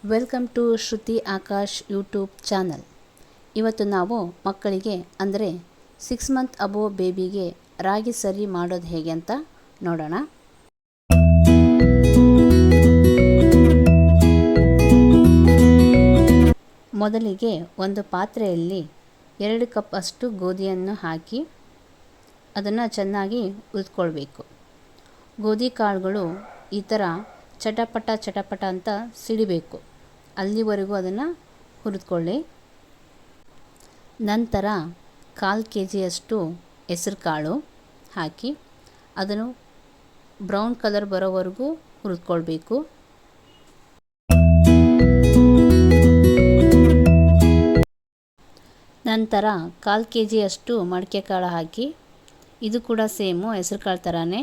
Welcome to Shruti Akash YouTube channel. ಇವತ್ತು ನಾವು ಮಕ್ಕಳಿಗೆ ಅಂದರೆ 6 ಮಂತ್ ಅಬೋ ಬೇಬಿಗೆ ರಾಗಿ ಸರಿ ಮಾಡೋದು ಹೇಗೆ ಅಂತ ನೋಡೋಣ. ಮೊದಲಿಗೆ ಒಂದು ಪಾತ್ರೆಯಲ್ಲಿ 2 ಕಪ್ ಅಷ್ಟು ಗೋಧಿಯನ್ನು ಹಾಕಿ ಅದನ್ನು ಚೆನ್ನಾಗಿ ಹುರಿದುಕೊಳ್ಬೇಕು. ಗೋಧಿ ಕಾಳುಗಳು ಈ ಥರ ಚಟಪಟ ಅಂತ ಸಿಡಿಬೇಕು, ಅಲ್ಲಿವರೆಗೂ ಅದನ್ನು ಹುರಿದುಕೊಳ್ಳಿ. ನಂತರ 1/4 kg ಹೆಸರು ಕಾಳು ಹಾಕಿ ಅದನ್ನು ಬ್ರೌನ್ ಕಲರ್ ಬರೋವರೆಗೂ ಹುರಿದುಕೊಳ್ಬೇಕು. ನಂತರ 1/4 kg ಮಡಿಕೆ ಕಾಳು ಹಾಕಿ ಇದು ಕೂಡ ಸೇಮು ಹೆಸರು ಕಾಳು ಥರನೇ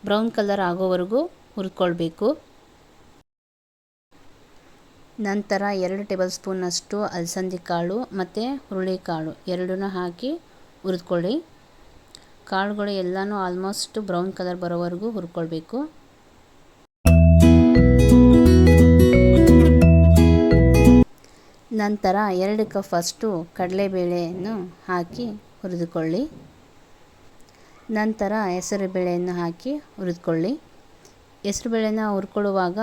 ಬ್ರೌನ್ ಕಲರ್ ಆಗೋವರೆಗೂ ಹುರಿದುಕೊಳ್ಬೇಕು. ನಂತರ 2 ಟೇಬಲ್ ಸ್ಪೂನ್ ಅಲಸಂದಿ ಕಾಳು ಮತ್ತು ಹುರುಳಿಕಾಳು ಎರಡನ್ನೂ ಹಾಕಿ ಹುರಿದುಕೊಳ್ಳಿ. ಕಾಳುಗಳು ಎಲ್ಲನೂ ಆಲ್ಮೋಸ್ಟ್ ಬ್ರೌನ್ ಕಲರ್ ಬರೋವರೆಗೂ ಹುರ್ಕೊಳ್ಬೇಕು. ನಂತರ 2 ಕಪ್ ಕಡಲೆಬೇಳೆಯನ್ನು ಹಾಕಿ ಹುರಿದುಕೊಳ್ಳಿ. ನಂತರ ಹೆಸರುಬೇಳೆಯನ್ನು ಹಾಕಿ ಹುರಿದುಕೊಳ್ಳಿ. ಹೆಸರುಬೇಳೆನ ಹುರ್ಕೊಳ್ಳುವಾಗ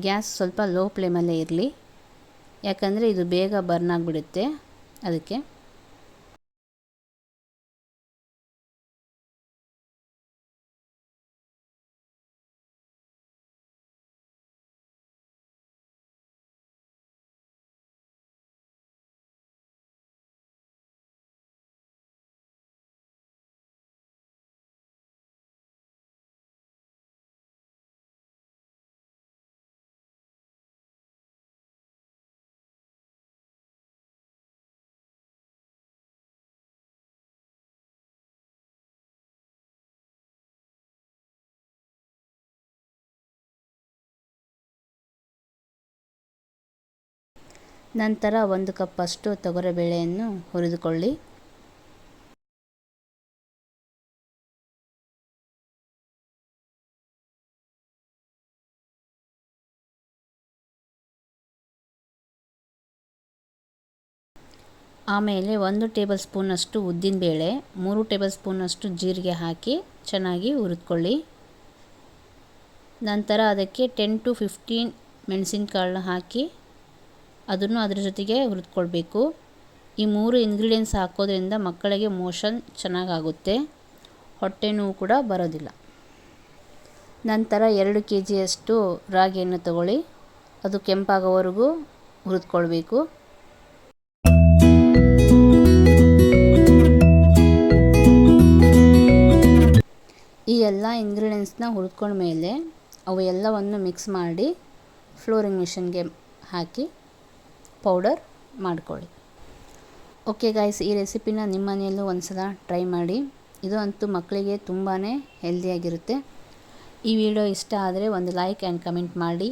ಗ್ಯಾಸ್ ಸ್ವಲ್ಪ ಲೋ ಫ್ಲೇಮಲ್ಲೇ ಇರಲಿ, ಯಾಕಂದರೆ ಇದು ಬೇಗ ಬರ್ನ್ ಆಗಿಬಿಡುತ್ತೆ. ಅದಕ್ಕೆ ನಂತರ 1 ಕಪ್ ತೊಗರಿಬೇಳೆಯನ್ನು ಹುರಿದುಕೊಳ್ಳಿ. ಆಮೇಲೆ 1 ಟೇಬಲ್ ಸ್ಪೂನ್ ಉದ್ದಿನಬೇಳೆ, 3 ಟೇಬಲ್ ಸ್ಪೂನ್ ಜೀರಿಗೆ ಹಾಕಿ ಚೆನ್ನಾಗಿ ಹುರಿದುಕೊಳ್ಳಿ. ನಂತರ ಅದಕ್ಕೆ 10 to 15 ಮೆಣಸಿನಕಾಳನ್ನ ಹಾಕಿ ಅದನ್ನು ಅದರ ಜೊತೆಗೆ ಹುರಿದುಕೊಳ್ಬೇಕು. ಈ 3 ಇಂಗ್ರೀಡಿಯೆಂಟ್ಸ್ ಹಾಕೋದ್ರಿಂದ ಮಕ್ಕಳಿಗೆ ಮೋಷನ್ ಚೆನ್ನಾಗಾಗುತ್ತೆ, ಹೊಟ್ಟೆ ನೋವು ಕೂಡ ಬರೋದಿಲ್ಲ. ನಂತರ 2 kg ರಾಗಿಯನ್ನು ತಗೊಳ್ಳಿ, ಅದು ಕೆಂಪಾಗೋವರೆಗೂ ಹುರಿದುಕೊಳ್ಬೇಕು. ಈ ಎಲ್ಲ ಇಂಗ್ರೀಡಿಯೆಂಟ್ಸ್ನ ಹುರಿದ್ಕೊಂಡ್ಮೇಲೆ ಅವು ಎಲ್ಲವನ್ನು ಮಿಕ್ಸ್ ಮಾಡಿ ಫ್ಲೋರಿಂಗ್ ಮಿಷನ್ಗೆ ಹಾಕಿ ಪೌಡರ್ ಮಾಡ್ಕೊಳ್ಳಿ. ಓಕೆ ಗಾಯ್ಸ್, ಈ ರೆಸಿಪಿನ ನಿಮ್ಮ ಮನೆಯಲ್ಲೂ ಒಂದು ಸಲ ಟ್ರೈ ಮಾಡಿ. ಇದು ಅಂತೂ ಮಕ್ಕಳಿಗೆ ತುಂಬಾ ಹೆಲ್ದಿಯಾಗಿರುತ್ತೆ. ಈ ವಿಡಿಯೋ ಇಷ್ಟ ಆದರೆ ಒಂದು ಲೈಕ್ ಆ್ಯಂಡ್ ಕಮೆಂಟ್ ಮಾಡಿ.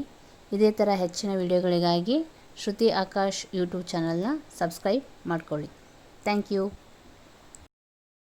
ಇದೇ ಥರ ಹೆಚ್ಚಿನ ವಿಡಿಯೋಗಳಿಗಾಗಿ ಶ್ರುತಿ ಆಕಾಶ್ ಯೂಟ್ಯೂಬ್ ಚಾನಲ್ನ ಸಬ್ಸ್ಕ್ರೈಬ್ ಮಾಡ್ಕೊಳ್ಳಿ. Thank you.